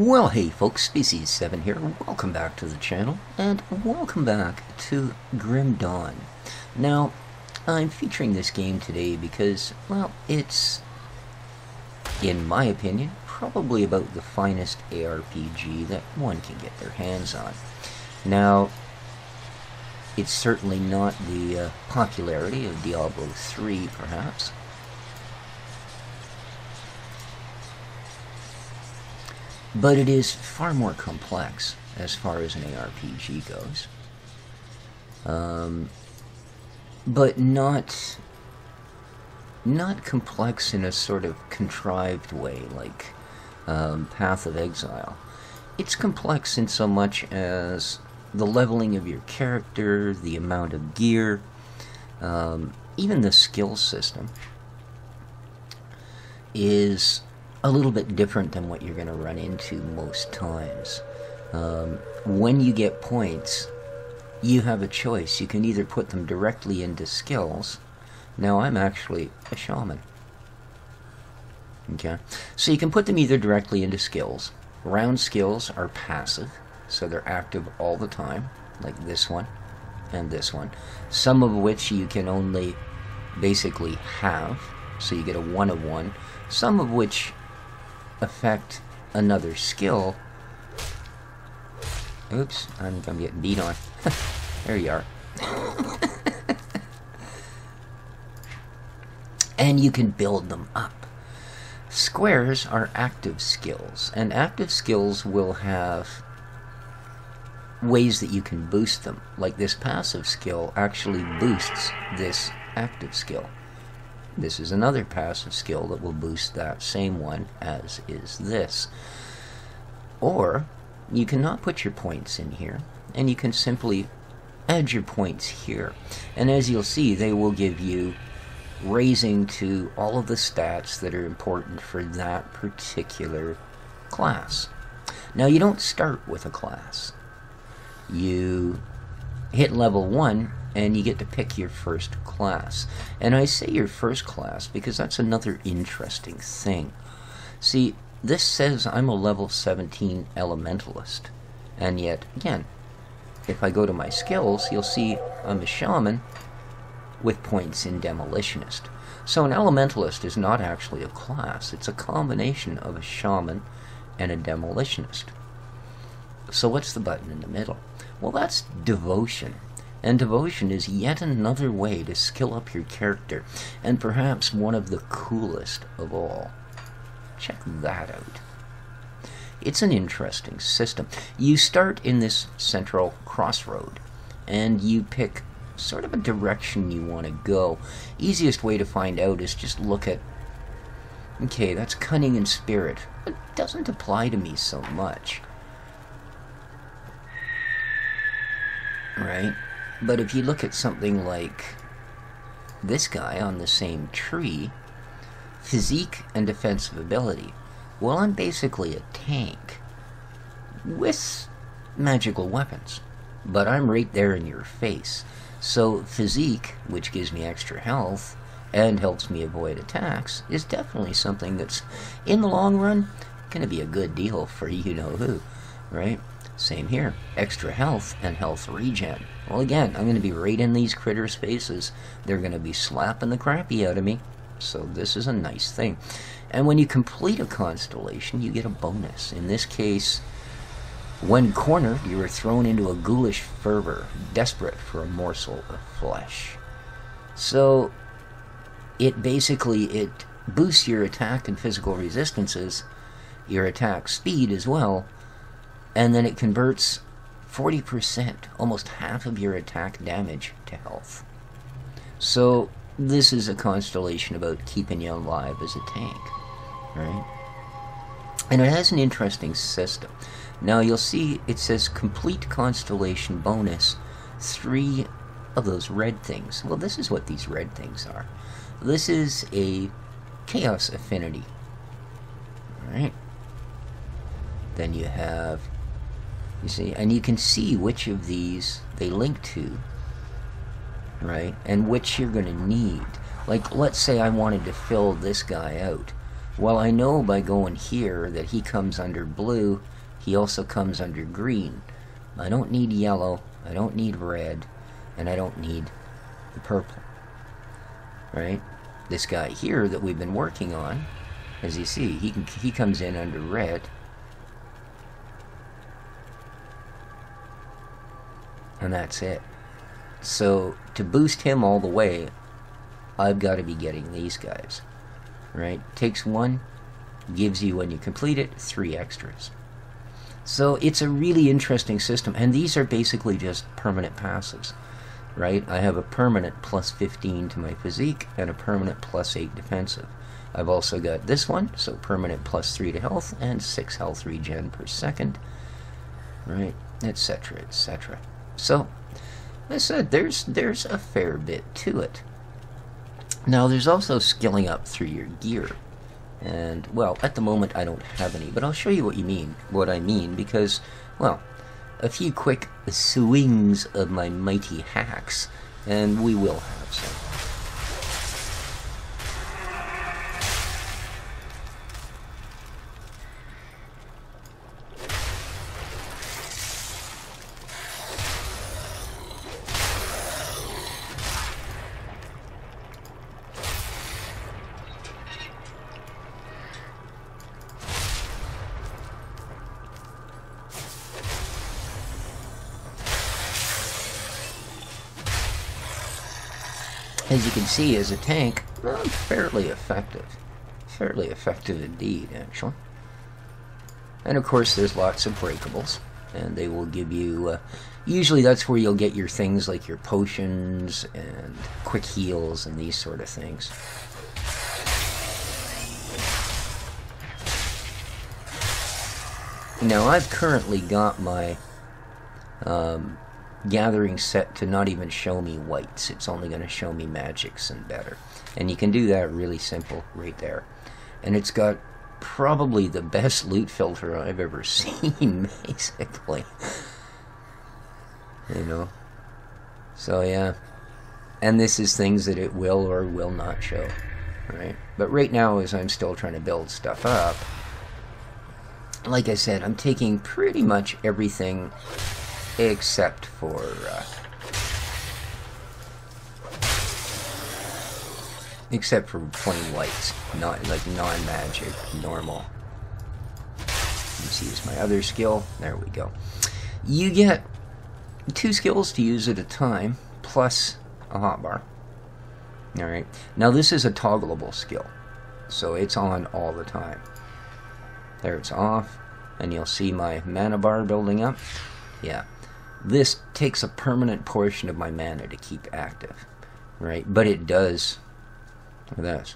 Well, hey folks, Species7 here. Welcome back to the channel, and welcome back to Grim Dawn. Now, I'm featuring this game today because, well, it's, in my opinion, probably about the finest ARPG that one can get their hands on. Now, it's certainly not the popularity of Diablo 3, perhaps. But it is far more complex as far as an ARPG goes. But not complex in a sort of contrived way like Path of Exile. It's complex in so much as the leveling of your character, the amount of gear, even the skill system is a little bit different than what you're going to run into most times. When you get points, you have a choice. You can either put them directly into skills. Now, I'm actually a shaman. Okay? So you can put them either directly into skills. Round skills are passive, so they're active all the time, like this one and this one. Some of which you can only basically have, so you get a 1 of 1. Some of which affect another skill. Oops, I'm getting beat on. There you are. And you can build them up. Squares are active skills, and active skills will have ways that you can boost them. Like this passive skill actually boosts this active skill. This is another passive skill that will boost that same one, as is this. Or, you cannot put your points in here, and you can simply add your points here. And as you'll see, they will give you raising to all of the stats that are important for that particular class. Now, you don't start with a class. You hit level 1, and you get to pick your first class. And I say your first class because that's another interesting thing. See, this says I'm a level 17 elementalist. And yet, again, if I go to my skills, you'll see I'm a shaman with points in demolitionist. So an elementalist is not actually a class. It's a combination of a shaman and a demolitionist. So what's the button in the middle? Well, that's devotion. And devotion is yet another way to skill up your character, and perhaps one of the coolest of all. Check that out. It's an interesting system. You start in this central crossroad, and you pick sort of a direction you want to go. Easiest way to find out is just look at, okay, that's cunning and spirit. It doesn't apply to me so much. Right? But if you look at something like this guy on the same tree, physique and defensive ability, well, I'm basically a tank with magical weapons, but I'm right there in your face. So physique, which gives me extra health and helps me avoid attacks, is definitely something that's, in the long run, going to be a good deal for you-know-who, right? Same here. Extra health and health regen. Well, again, I'm going to be right in these critters' faces. They're going to be slapping the crappy out of me. So this is a nice thing. And when you complete a constellation, you get a bonus. In this case, when cornered, you are thrown into a ghoulish fervor, desperate for a morsel of flesh. So it boosts your attack and physical resistances, your attack speed as well, and then it converts 40%, almost half of your attack damage, to health. So this is a constellation about keeping you alive as a tank, right? And it has an interesting system. Now you'll see it says complete constellation bonus, 3 of those red things. Well, this is what these red things are. This is a chaos affinity, right? Then you have, you see, and you can see which of these they link to, right? And which you're going to need. Like, let's say I wanted to fill this guy out. Well, I know by going here that he comes under blue he also comes under green. I don't need yellow, I don't need red, and I don't need the purple. Right? This guy here that we've been working on, as you see, he comes in under red. And that's it. So to boost him all the way, I've got to be getting these guys. Right? Takes one, gives you, when you complete it, 3 extras. So it's a really interesting system, and these are basically just permanent passives. Right? I have a permanent plus 15 to my physique and a permanent plus 8 defensive. I've also got this one, so permanent plus 3 to health and 6 health regen per second. Right? Etc. etc. So, as I said, there's a fair bit to it. Now, there's also skilling up through your gear. And, well, at the moment I don't have any, but I'll show you what I mean, because, well, a few quick swings of my mighty hacks, and we will have some. As you can see, as a tank, well, fairly effective. Fairly effective indeed, actually. And of course, there's lots of breakables, and they will give you, usually that's where you'll get your things like your potions and quick heals and these sort of things. Now, I've currently got my gathering set to not even show me whites. It's only going to show me magics and better. And you can do that really simple right there. And it's got probably the best loot filter I've ever seen, basically. You know? So, yeah. And this is things that it will or will not show. Right? But right now, as I'm still trying to build stuff up, like I said, I'm taking pretty much everything except for plain whites, not like non-magic, normal. Let's use my other skill. There we go. You get 2 skills to use at a time, plus a hotbar. All right. Now this is a toggleable skill, so it's on all the time. There, it's off, and you'll see my mana bar building up. Yeah. This takes a permanent portion of my mana to keep active, right? But it does, look at this,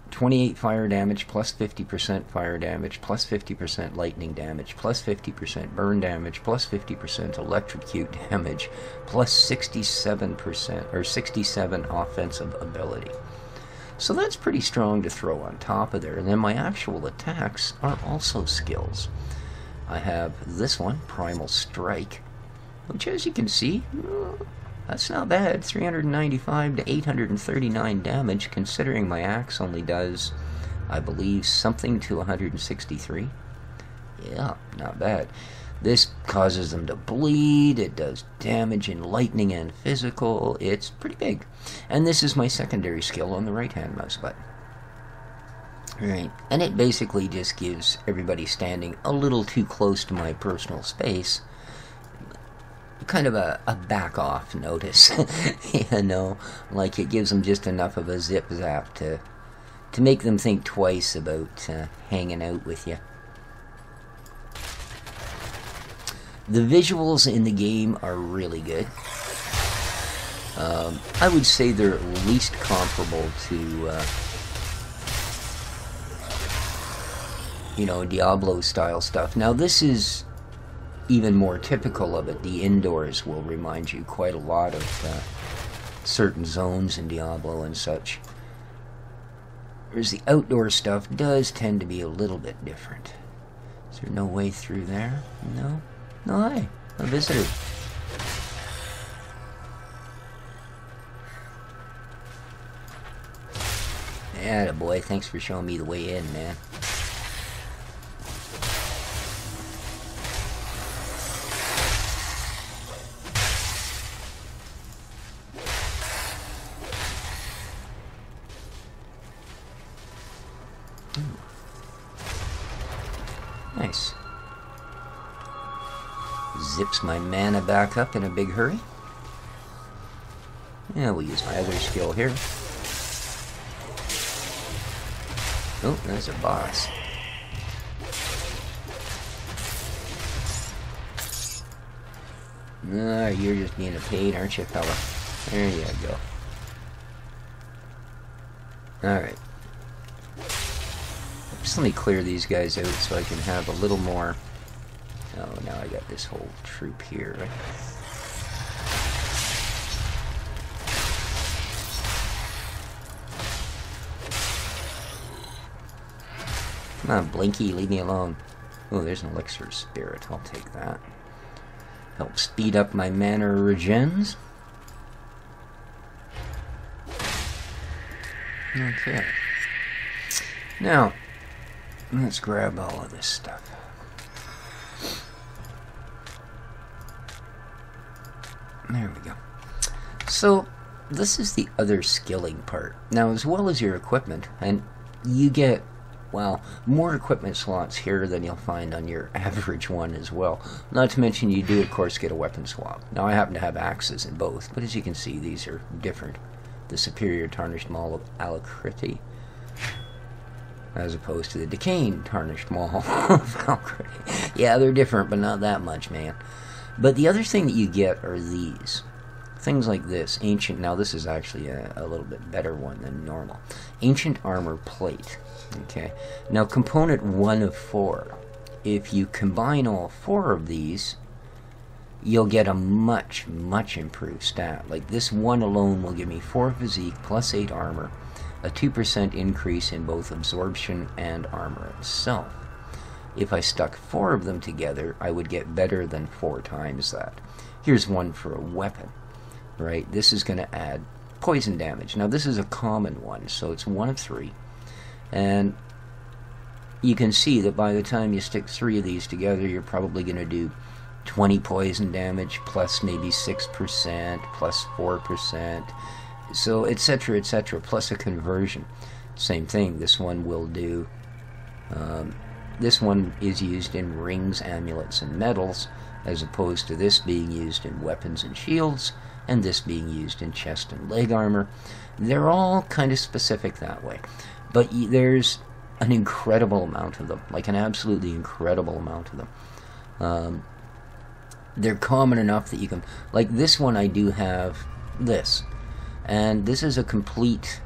28 fire damage, plus 50% fire damage, plus 50% lightning damage, plus 50% burn damage, plus 50% electrocute damage, plus 67% or 67 offensive ability. So that's pretty strong to throw on top of there. And then my actual attacks are also skills. I have this one, Primal Strike, which, as you can see, that's not bad. 395 to 839 damage, considering my axe only does, I believe, something to 163. Yeah, not bad. This causes them to bleed. It does damage in lightning and physical. It's pretty big. And this is my secondary skill on the right-hand mouse button. Right, and it basically just gives everybody standing a little too close to my personal space kind of a back-off notice. You know, like it gives them just enough of a zip-zap to make them think twice about hanging out with you. The visuals in the game are really good. I would say they're at least comparable to you know, Diablo-style stuff. Now, this is even more typical of it. The indoors will remind you quite a lot of certain zones in Diablo and such. Whereas the outdoor stuff does tend to be a little bit different. Is there no way through there? No? No, hi. A visitor. Attaboy, thanks for showing me the way in, man. zips my mana back up in a big hurry. Yeah, we'll use my other skill here. Oh, there's a boss. You're just being a pain, aren't you, fella? There you go. Alright. Just let me clear these guys out so I can have a little more... Oh, now I got this whole troop here, right? Come on, Blinky, leave me alone. Oh, there's an elixir spirit. I'll take that. Help speed up my mana regens. Okay. Now, let's grab all of this stuff. There we go. So, this is the other skilling part. Now, as well as your equipment, and you get, well, more equipment slots here than you'll find on your average one as well. Not to mention you do, of course, get a weapon swap. Now, I happen to have axes in both, but as you can see, these are different. The Superior Tarnished Maul of Alacrity, as opposed to the Decaying Tarnished Maul of Alacrity. Yeah, they're different, but not that much, man. But the other thing that you get are these. Things like this. Ancient, now this is actually a little bit better one than normal. Ancient Armor Plate. Okay. Now, component 1 of 4. If you combine all 4 of these, you'll get a much, much improved stat. Like this one alone will give me 4 physique plus 8 armor, a 2% increase in both absorption and armor itself. If I stuck 4 of them together, I would get better than 4 times that. Here's one for a weapon, right? This is going to add poison damage. Now this is a common one, so it's 1 of 3. And you can see that by the time you stick 3 of these together, you're probably going to do 20 poison damage, plus maybe 6%, plus 4%, so etc., etc., plus a conversion. Same thing, this one will do, this one is used in rings, amulets, and medals, as opposed to this being used in weapons and shields, and this being used in chest and leg armor. They're all kind of specific that way, but there's an incredible amount of them, like an absolutely incredible amount of them. They're common enough that you can, like this one I do have this, and this is a complete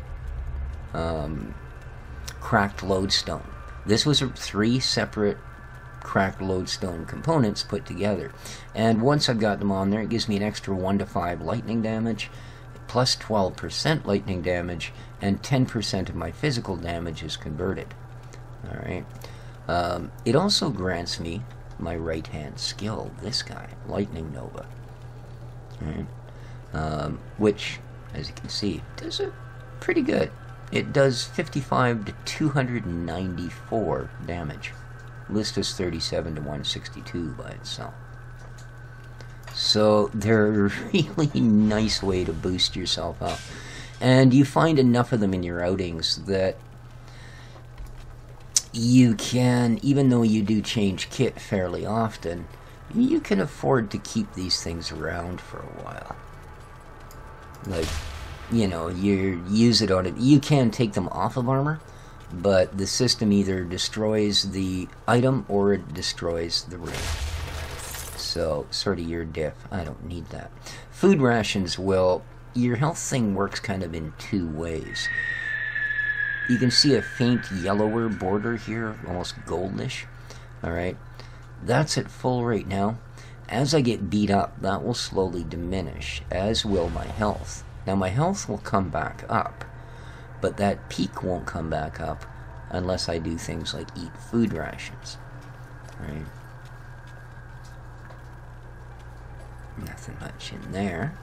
cracked lodestone. This was 3 separate cracked lodestone components put together, and once I've got them on there, it gives me an extra 1 to 5 lightning damage, plus 12% lightning damage, and 10% of my physical damage is converted. Alright. It also grants me my right hand skill, this guy, Lightning Nova. Alright. Which, as you can see, does it pretty good. It does 55 to 294 damage. List is 37 to 162 by itself. So they're a really nice way to boost yourself up. And you find enough of them in your outings that you can, even though you do change kit fairly often, you can afford to keep these things around for a while. Like, you know, you use it on it. You can take them off of armor, but the system either destroys the item or it destroys the ring. So, sort of your diff. I don't need that. Food rations will... Your health thing works kind of in 2 ways. You can see a faint yellower border here, almost goldish. Alright, that's at full right now. As I get beat up, that will slowly diminish, as will my health. Now my health will come back up, but that peak won't come back up unless I do things like eat food rations. Right? Nothing much in there.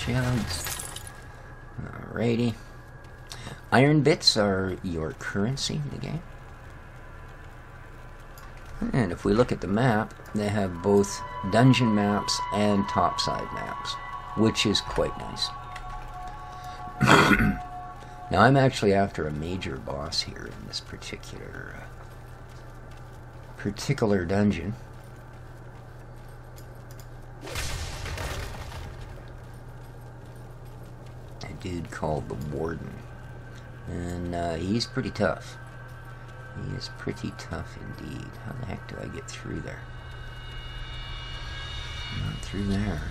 Chugs. Alrighty. Iron bits are your currency in the game. And if we look at the map, they have both dungeon maps and topside maps, which is quite nice. Now I'm actually after a major boss here in this particular dungeon. A dude called the Warden. And he's pretty tough. He is pretty tough indeed. How the heck do I get through there? Not through there.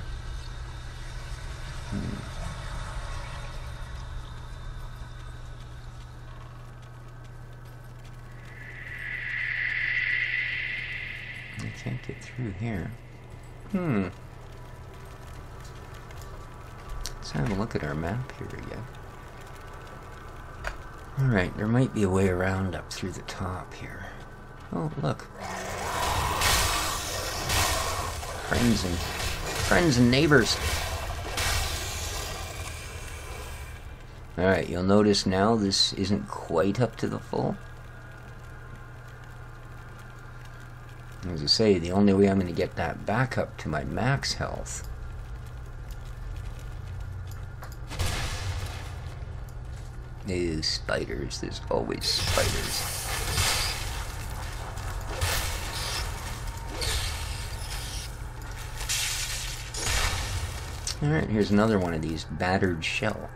I can't get through here. Let's have a look at our map here again. Alright, there might be a way around up through the top here. Oh, look. Friends and neighbors. Alright, you'll notice now this isn't quite up to the full. As I say, the only way I'm going to get that back up to my max health is spiders. There's always spiders. Alright, here's another one of these. Battered shell.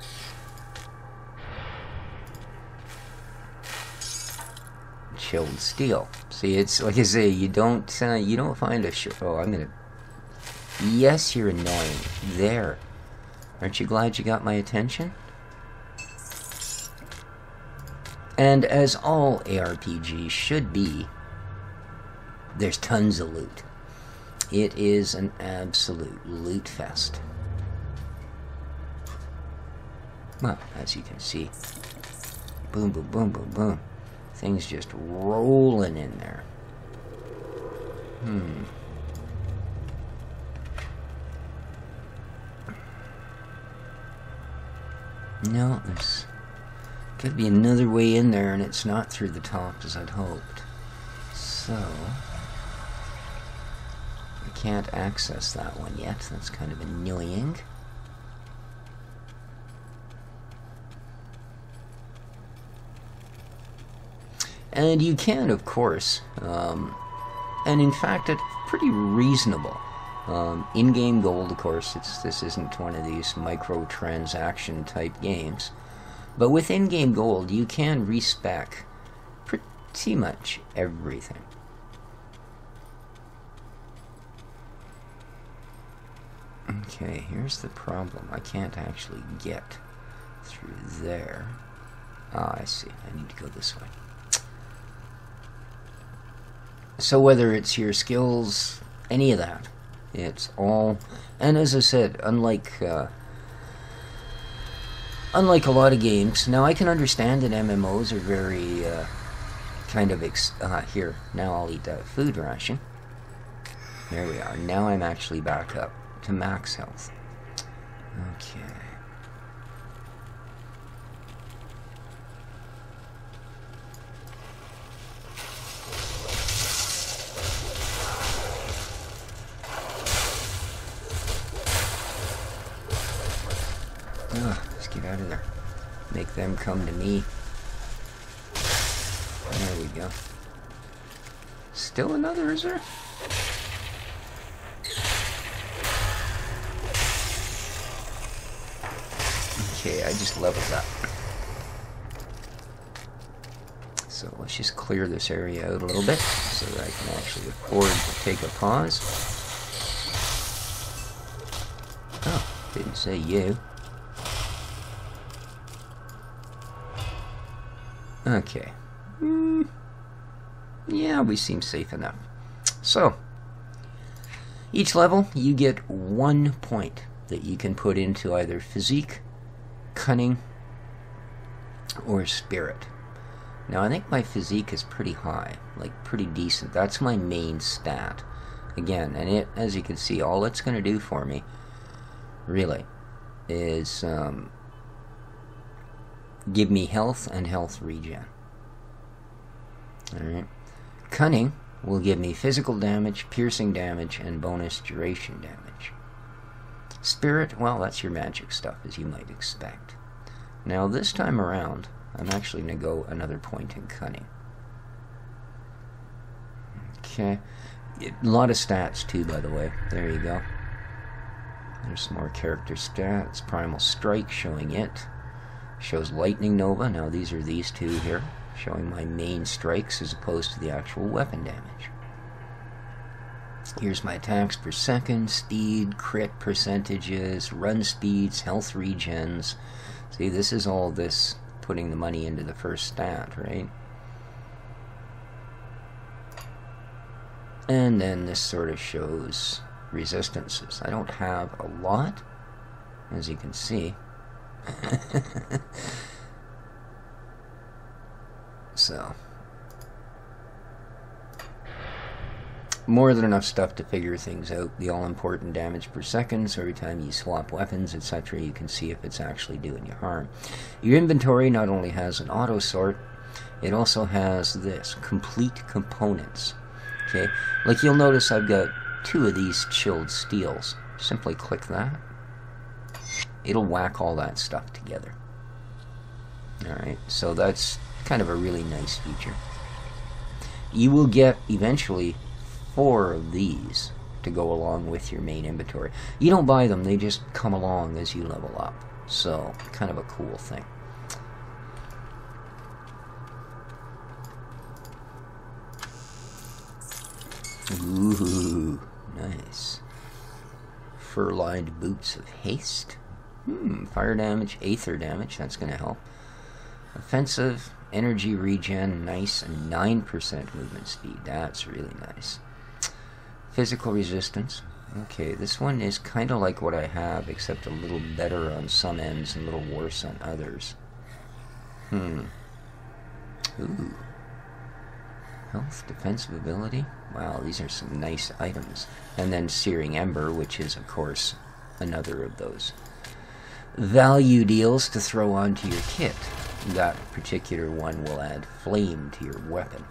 Chilled steel. See, it's like I say, you don't find a oh, I'm gonna. Yes, you're annoying. There. Aren't you glad you got my attention? And as all ARPGs should be, there's tons of loot. It is an absolute loot fest. Well, as you can see, boom, boom, boom, boom, boom. Things just rolling in there. No, there's could be another way in there, and it's not through the top as I'd hoped. So I can't access that one yet. That's kind of annoying. And you can, of course, and in fact, it's pretty reasonable. In-game gold, of course, this isn't one of these microtransaction type games. But with in-game gold, you can respec pretty much everything. Okay, here's the problem. I can't actually get through there. Ah, I see. I need to go this way. So whether it's your skills, any of that, it's all... And as I said, unlike a lot of games, now I can understand that MMOs are very kind of... here, now I'll eat that food ration. There we are. Now I'm actually back up to max health. Okay. Let's get out of there. Make them come to me. There we go. Still another, is there? Okay, I just leveled up. So let's just clear this area out a little bit so that I can actually afford to take a pause. Oh, didn't say you. Okay. Yeah, we seem safe enough. So, each level you get 1 point that you can put into either physique, cunning, or spirit. Now, I think my physique is pretty high, like pretty decent. That's my main stat. Again, and it, as you can see, all it's going to do for me, really, is give me health and health regen. Alright. Cunning will give me physical damage, piercing damage, and bonus duration damage. Spirit, well, that's your magic stuff, as you might expect. Now this time around, I'm actually going to go another point in cunning. Okay. A lot of stats too, by the way. There you go. There's some more character stats. Primal Strike showing it. Shows Lightning Nova. Now these are these two here, showing my main strikes as opposed to the actual weapon damage. Here's my attacks per second, speed, crit percentages, run speeds, health regens. See, this is all this putting the money into the first stat, right? And then this sort of shows resistances. I don't have a lot, as you can see. So, more than enough stuff to figure things out. The all-important damage per second, so every time you swap weapons, etc., you can see if it's actually doing you harm. Your inventory not only has an auto sort, it also has this, complete components. Okay, like you'll notice I've got 2 of these chilled steels. Simply click that. It'll whack all that stuff together. Alright, so that's kind of a really nice feature. You will get, eventually, 4 of these to go along with your main inventory. You don't buy them, they just come along as you level up. So, kind of a cool thing. Ooh, nice. Fur-lined boots of haste. Fire damage, aether damage, that's going to help. Offensive, energy regen, nice, and 9% movement speed, that's really nice. Physical resistance, okay, this one is kind of like what I have, except a little better on some ends and a little worse on others. Ooh. Health, defensive ability. Wow, these are some nice items. And then Searing Ember, which is, of course, another of those value deals to throw onto your kit. That particular one will add flame to your weapon.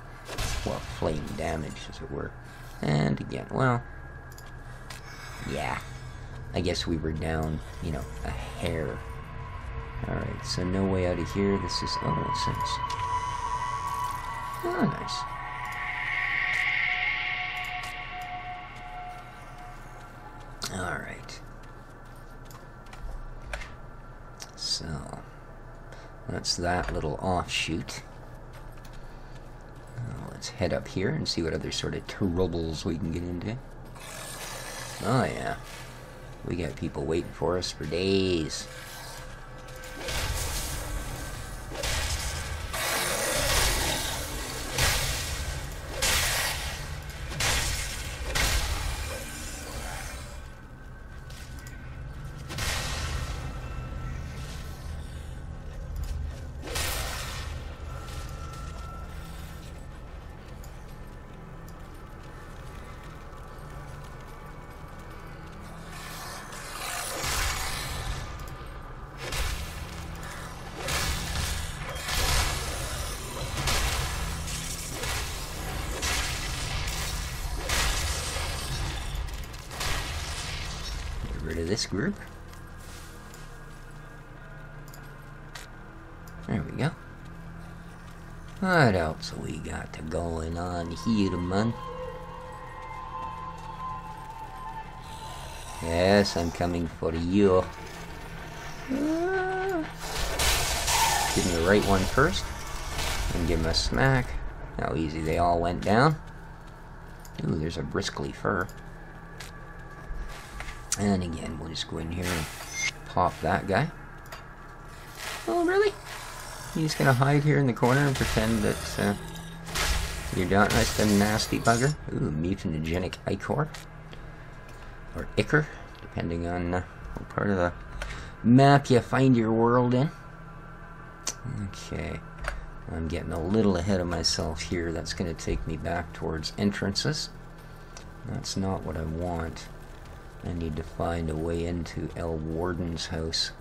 Well, flame damage, as it were. And again, well, yeah. I guess we were down, you know, a hair. Alright, so no way out of here. This is, oh, what's this? Oh, nice. Alright. So, that's that little offshoot. Let's head up here and see what other sort of troubles we can get into. Oh yeah. We got people waiting for us for days. This group. There we go. What else we got going on here, man? Yes, I'm coming for you. Give him the right one first. And give him a smack. How easy they all went down. Ooh, there's a bristly fur. And again, we'll just go in here and pop that guy. Oh, really? You're just gonna hide here in the corner and pretend that you're not just a nasty bugger? Ooh, mutagenic ichor. Or ichor, depending on what part of the map you find your world in. Okay. I'm getting a little ahead of myself here. That's gonna take me back towards entrances. That's not what I want. I need to find a way into El Warden's house.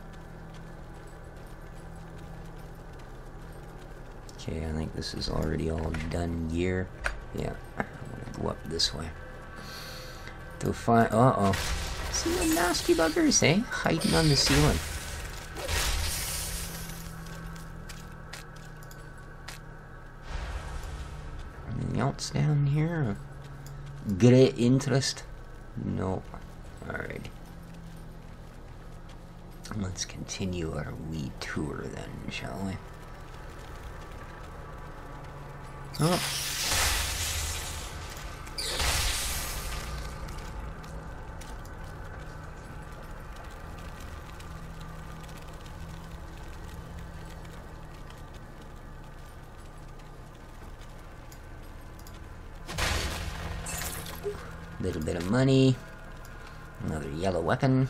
Okay, I think this is already all done here. Yeah, I'm gonna go up this way. To find, uh-oh. See the nasty buggers, eh? Hiding on the ceiling. else down here? Great interest? No. Alright. Let's continue our wee tour then, shall we? Oh. Little bit of money. Another yellow weapon.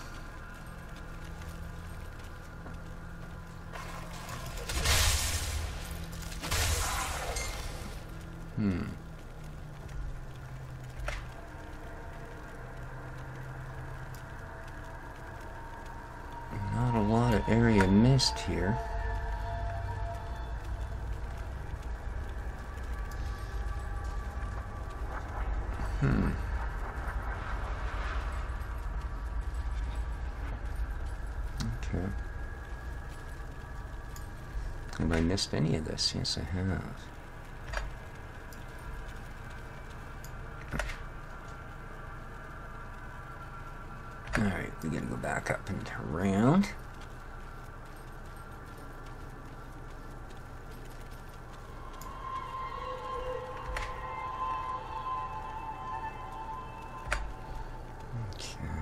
Not a lot of area missed here. Okay. Have I missed any of this? Yes, I have. Alright, we gotta go back up and around. Okay.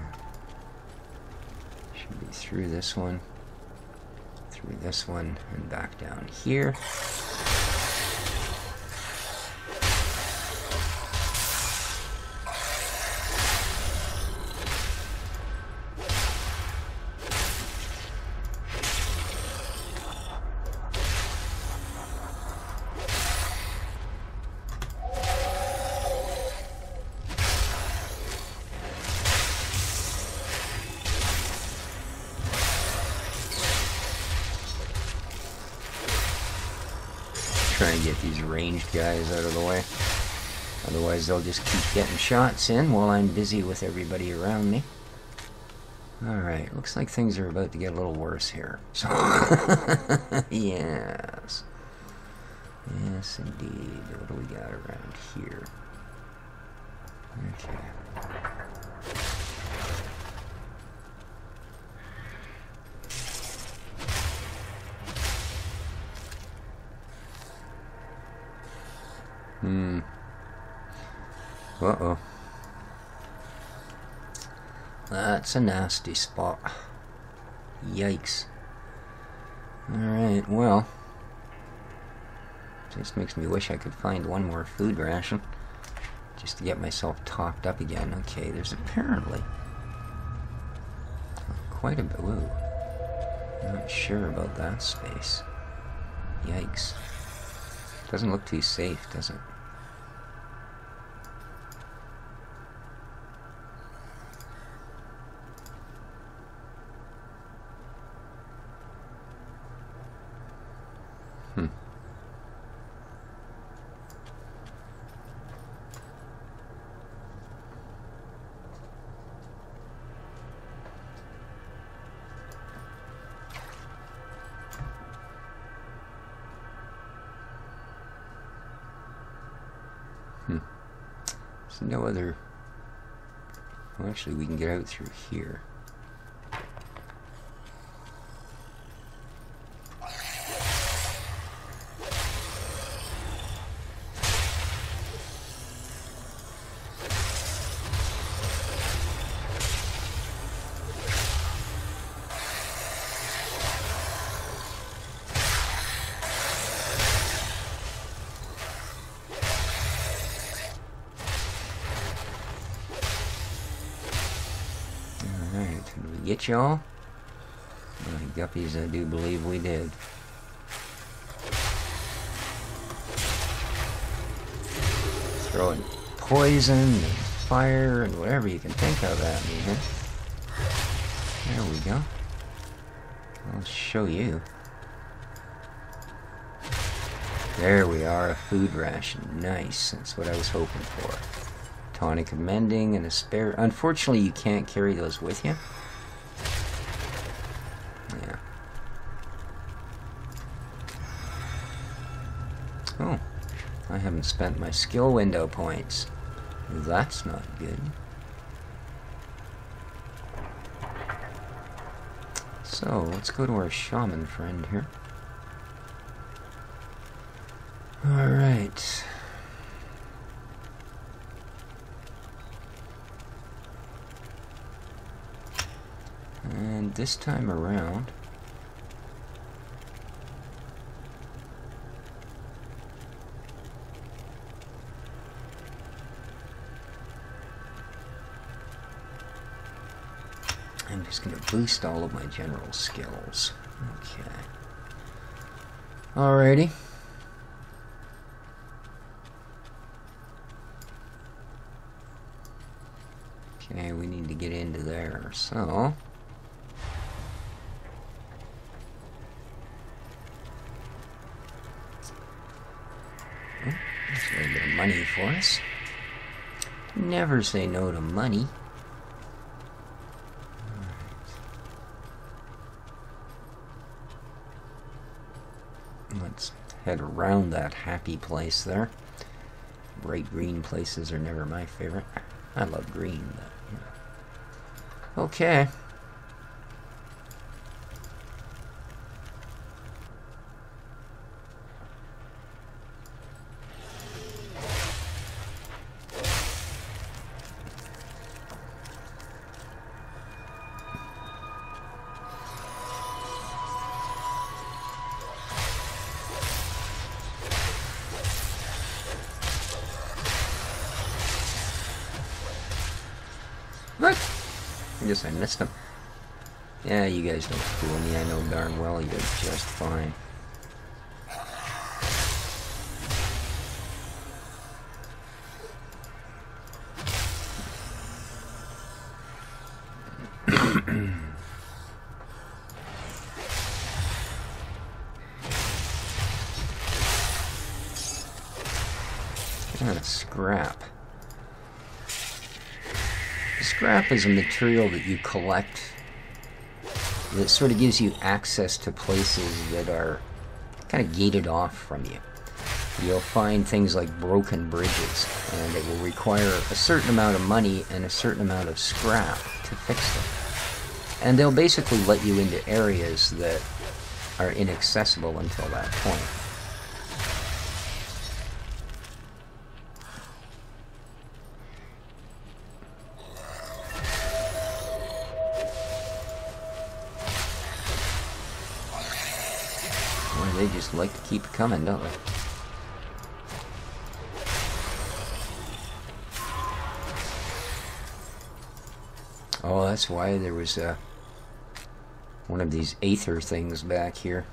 Should be through this one, and back down here. Try and get these ranged guys out of the way. Otherwise they'll just keep getting shots in while I'm busy with everybody around me. Alright, looks like things are about to get a little worse here. So yes. Yes indeed. What do we got around here? Okay. Uh-oh. That's a nasty spot. Yikes. Alright, well. Just makes me wish I could find one more food ration. Just to get myself topped up again. Okay, there's apparently quite a bit. Ooh. Not sure about that space. Yikes. Doesn't look too safe, does it? There's no other... Well, actually, we can get out through here. Get y'all? My guppies, I do believe we did. Throwing poison and fire and whatever you can think of at me here. There we go. I'll show you. There we are, a food ration. Nice, that's what I was hoping for. Tonic of mending and a spare. Unfortunately, you can't carry those with you. Yeah. Oh, I haven't spent my skill window points. That's not good. So, let's go to our shaman friend here. Alright. And this time around, I'm just going to boost all of my general skills. Okay. Alrighty. Okay, we need to get into there, so... Oh, there's a little bit of money for us. Never say no to money. Let's head around that happy place there. Bright green places are never my favorite. I love green, but, you know. Okay. What? I guess I missed him. Yeah, you guys don't fool me. I know darn well you're just fine. Scrap. Scrap is a material that you collect that sort of gives you access to places that are kind of gated off from you. You'll find things like broken bridges, and it will require a certain amount of money and a certain amount of scrap to fix them. And they'll basically let you into areas that are inaccessible until that point. They just like to keep coming, don't they? Oh, that's why there was one of these aether things back here.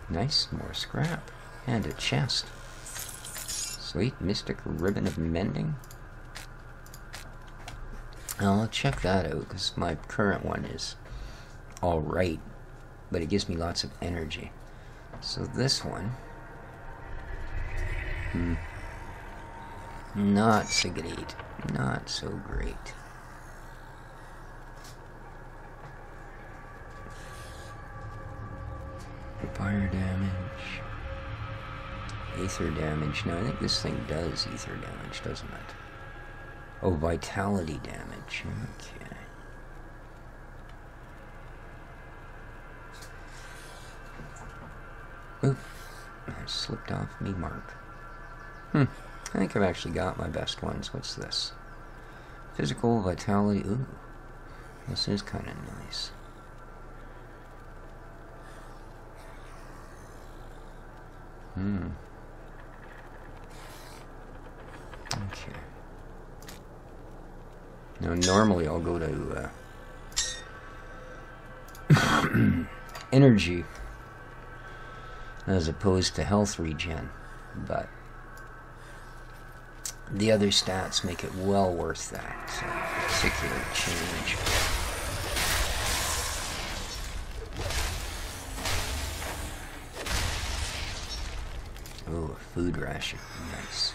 Nice, more scrap. And a chest. Sweet, mystic ribbon of mending. I'll check that out, because my current one is alright. But it gives me lots of energy. So this one... not so great. Not so great. Fire damage. Aether damage. Now I think this thing does ether damage, doesn't it? Oh, vitality damage. Okay. Oop, I slipped off me mark. I think I've actually got my best ones. What's this? Physical vitality. Ooh, this is kind of nice. Okay. Now normally I'll go to energy as opposed to health regen, but the other stats make it well worth that particular change. Oh, a food ration. Nice.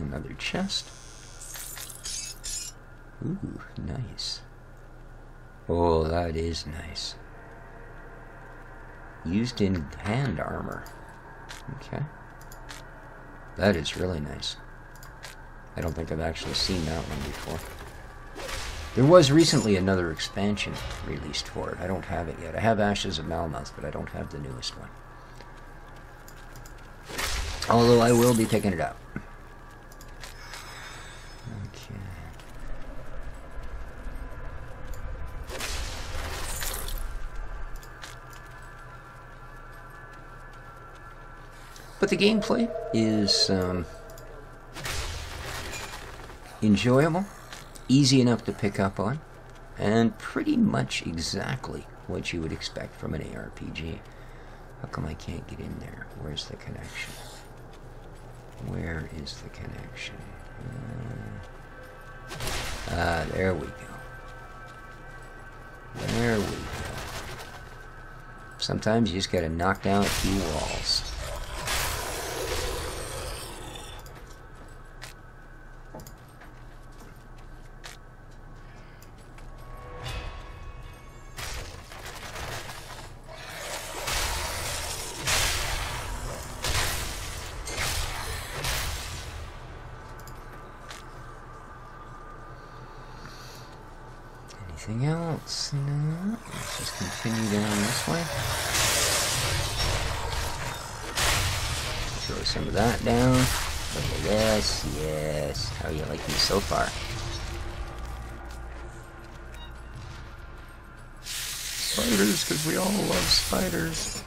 Another chest. Ooh, nice. Oh, that is nice. Used in hand armor. Okay. That is really nice. I don't think I've actually seen that one before. There was recently another expansion released for it. I don't have it yet. I have Ashes of Malmouth, but I don't have the newest one. Although I will be picking it up. Okay. But the gameplay is enjoyable, easy enough to pick up on, and pretty much exactly what you would expect from an ARPG. How come I can't get in there? Where's the connection? Where is the connection? There we go. There we go. Sometimes you just gotta knock down a few walls. Anything else? No. Let's just continue down this way. Throw some of that down. Look at this. Yes. How you like me so far? Spiders, because we all love spiders.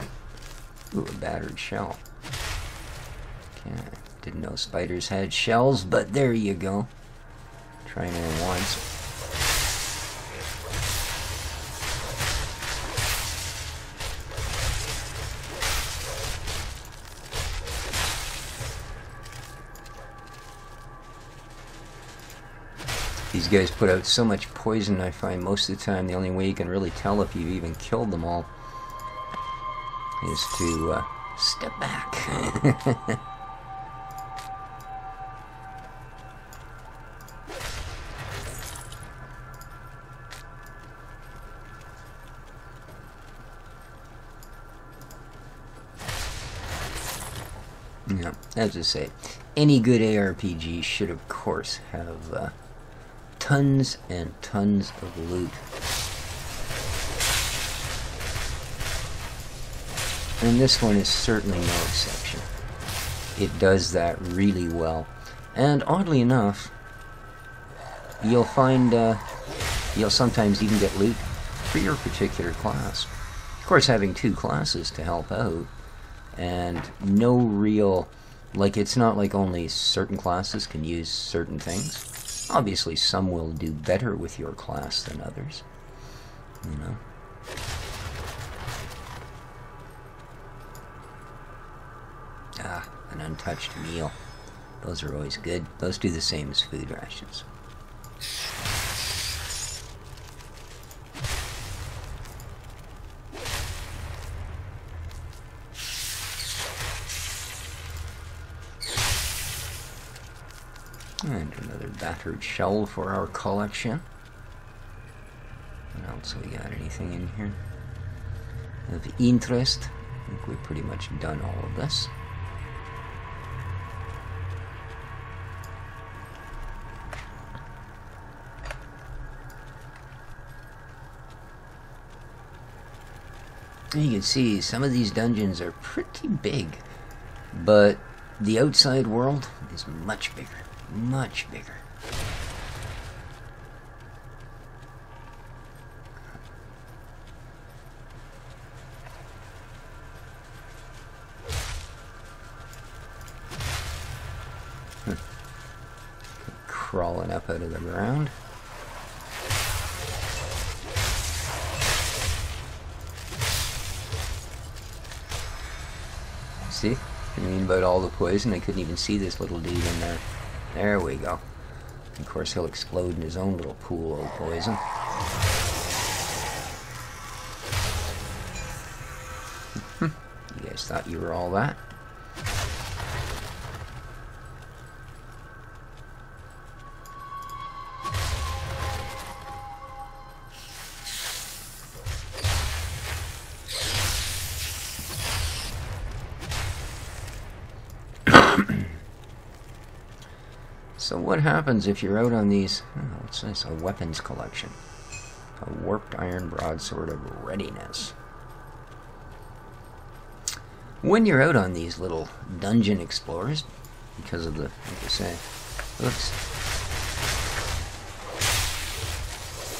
Ooh, a battered shell. Okay. Didn't know spiders had shells, but there you go. Trying it once. These guys put out so much poison, I find most of the time the only way you can really tell if you've even killed them all is to step back. Yeah, as I say, any good ARPG should of course have tons and tons of loot. And this one is certainly no exception. It does that really well. And oddly enough, you'll find you'll sometimes even get loot for your particular class. Of course, having two classes to help out, and no real, like, it's not like only certain classes can use certain things. Obviously, some will do better with your class than others, you know. Ah, an untouched meal. Those are always good. Those do the same as food rations. And another battered shell for our collection. What else we got? Anything in here of interest? I think we've pretty much done all of this. And you can see some of these dungeons are pretty big, but the outside world is much bigger. Much bigger. Crawling up out of the ground. See? I mean about all the poison, I couldn't even see this little dude in there. There we go. Of course, he'll explode in his own little pool of poison. You guys thought you were all that? So what happens if you're out on these... Oh, what's this? A weapons collection. A warped iron broadsword of readiness. When you're out on these little dungeon explorers, because of the... like I say... Oops.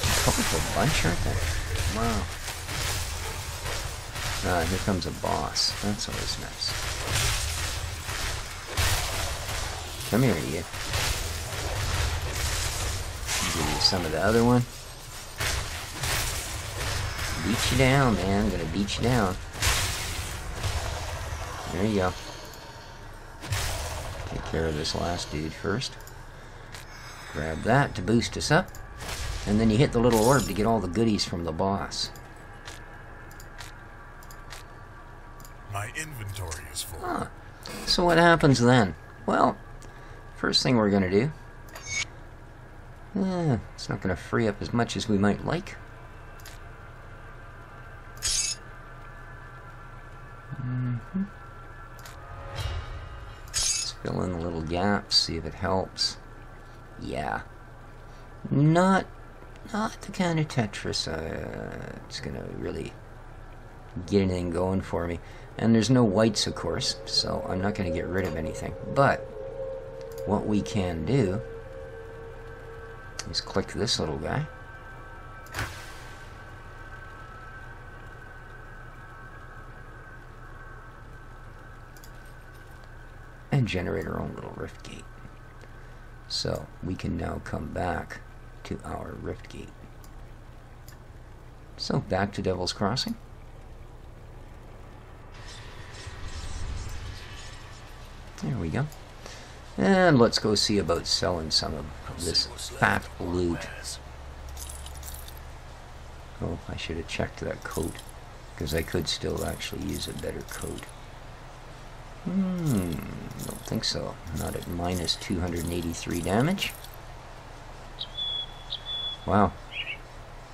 A colorful bunch, aren't they? Wow. Ah, here comes a boss. That's always nice. Come here, you. Give you some of the other one. Beat you down, man. I'm gonna beat you down. There you go. Take care of this last dude first. Grab that to boost us up. And then you hit the little orb to get all the goodies from the boss. My inventory is full. Huh. So what happens then? Well, first thing we're gonna do... it's not gonna free up as much as we might like. Let's fill in the little gaps, see if it helps. Yeah. Not the kind of Tetris it's gonna really get anything going for me. And there's no whites, of course, so I'm not gonna get rid of anything. But what we can do is click this little guy. And generate our own little rift gate. So we can now come back to our rift gate. So back to Devil's Crossing. There we go. And let's go see about selling some of this fat loot. Oh, I should have checked that coat, because I could still actually use a better coat. Don't think so. Not at minus 283 damage. Wow.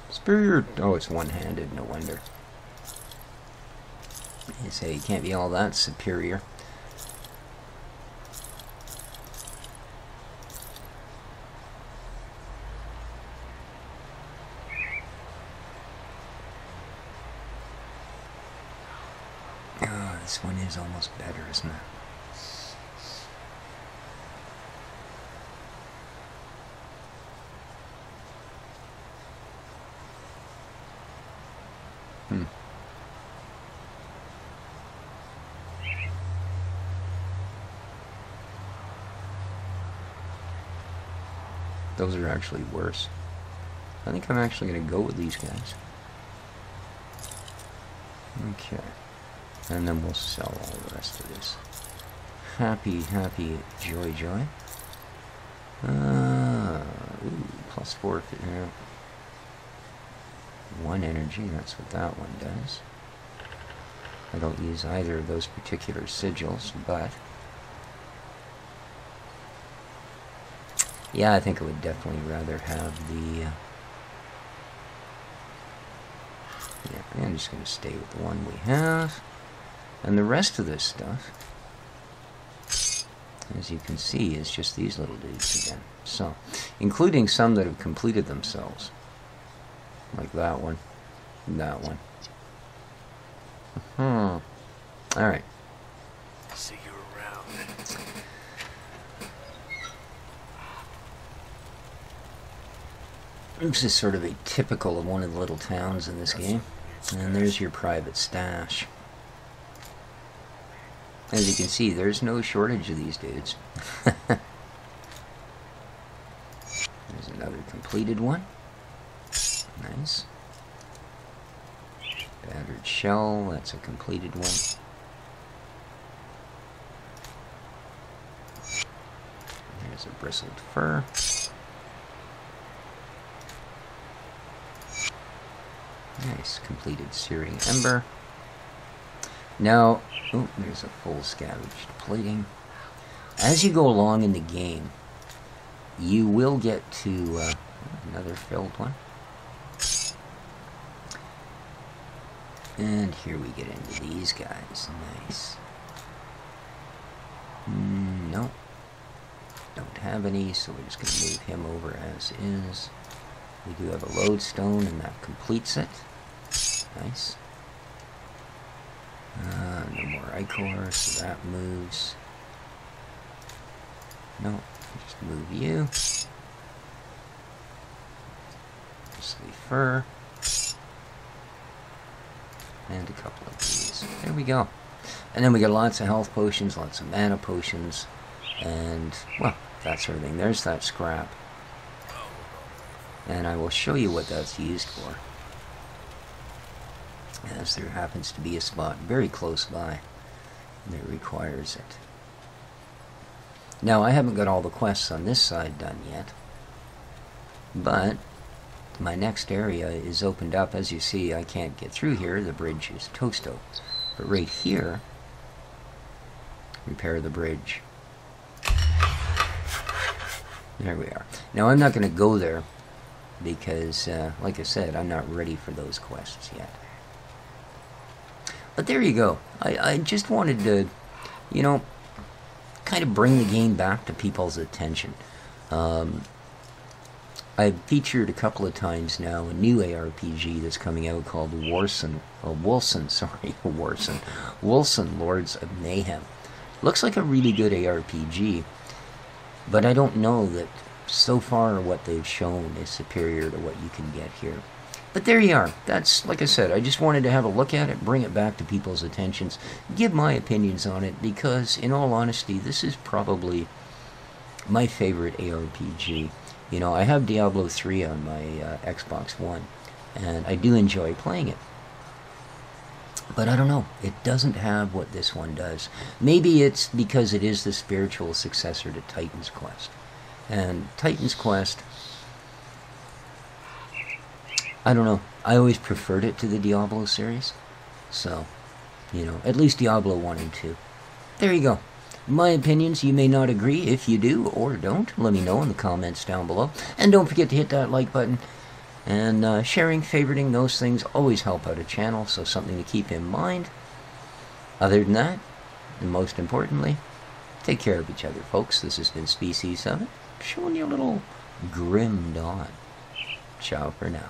Superior. Oh, it's one-handed, no wonder. You say you can't be all that superior. This one is almost better, isn't it? Those are actually worse. I think I'm actually going to go with these guys. Okay. And then we'll sell all the rest of this. Happy, happy, joy, joy. Ooh, plus 4. Yeah. 1 energy, that's what that one does. I don't use either of those particular sigils, but... yeah, I think I would definitely rather have the... yeah, I'm just going to stay with the one we have. And the rest of this stuff, as you can see, is just these little dudes again. So, including some that have completed themselves. Like that one. And that one. Alright. See you around. This is sort of a typical of one of the little towns in this game. And there's your private stash. As you can see, there's no shortage of these dudes. There's another completed one. Nice. Battered shell, that's a completed one. There's a bristled fur. Nice, completed searing ember. Now, oh, there's a full scavenged plating. As you go along in the game, you will get to another filled one. And here we get into these guys. Nice. Nope. Don't have have any, so we're just going to move him over as is. We do have a lodestone, and that completes it. Nice. No more ichor, so that moves. No, just move you. Just leave fur. And a couple of these. There we go. And then we got lots of health potions, lots of mana potions, and, well, that sort of thing. There's that scrap. And I will show you what that's used for, as there happens to be a spot very close by that requires it. Now, I haven't got all the quests on this side done yet, but my next area is opened up. As you see, I can't get through here. The bridge is toasto. But right here, repair the bridge. There we are. Now, I'm not going to go there because, like I said, I'm not ready for those quests yet. But there you go. I just wanted to, you know, kind of bring the game back to people's attention. I've featured a couple of times now a new ARPG that's coming out called Wolcen, Lords of Mayhem. Looks like a really good ARPG, but I don't know that so far what they've shown is superior to what you can get here. But there you are. That's, like I said, I just wanted to have a look at it, bring it back to people's attentions, give my opinions on it, because in all honesty, this is probably my favorite ARPG. You know, I have Diablo 3 on my Xbox One, and I do enjoy playing it. But I don't know, it doesn't have what this one does. Maybe it's because it is the spiritual successor to Titan's Quest. And Titan's Quest, I don't know, I always preferred it to the Diablo series. So, you know, at least Diablo 1 and 2. There you go. My opinions, you may not agree. If you do or don't, let me know in the comments down below. And don't forget to hit that like button. And sharing, favoriting, those things always help out a channel, so something to keep in mind. Other than that, and most importantly, take care of each other, folks. This has been Species 7, showing you a little grim dawn. Ciao for now.